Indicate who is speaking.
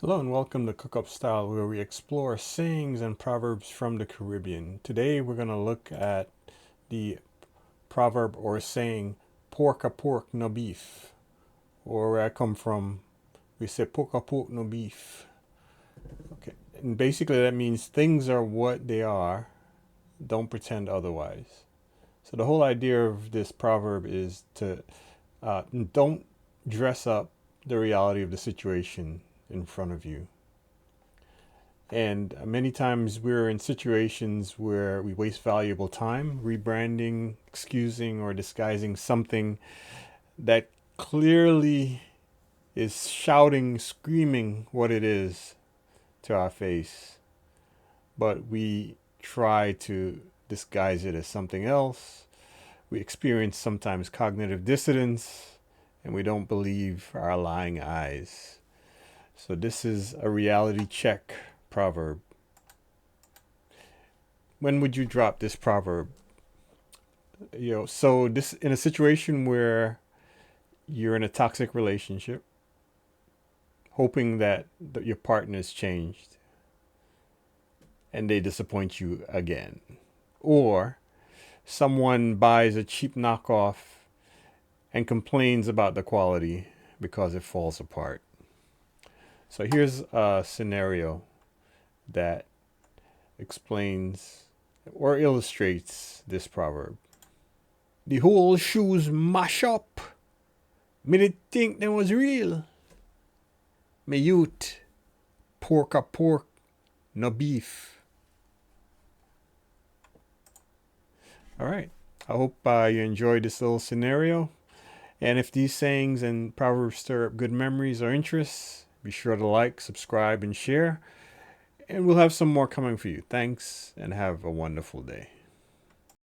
Speaker 1: Hello and welcome to Cook Up Style, where we explore sayings and proverbs from the Caribbean. Today we're going to look at the proverb or saying, pork a pork no beef. Or where I come from, we say pork a pork no beef. Okay. And basically that means things are what they are, don't pretend otherwise. So the whole idea of this proverb is to don't dress up the reality of the situation in front of you. And many times we're in situations where we waste valuable time rebranding, excusing, or disguising something that clearly is shouting, screaming what it is to our face. But we try to disguise it as something else. We experience sometimes cognitive dissonance, and we don't believe our lying eyes. So this is a reality check proverb. When would you drop this proverb? So this in a situation where you're in a toxic relationship, hoping that your partner's changed and they disappoint you again. Or someone buys a cheap knockoff and complains about the quality because it falls apart. So here's a scenario that explains or illustrates this proverb. The whole shoes mash up. Me did think they was real. Me youth, pork a pork, no beef. All right. I hope you enjoyed this little scenario. And if these sayings and proverbs stir up good memories or interests, be sure to like, subscribe, and share. And we'll have some more coming for you. Thanks, and have a wonderful day.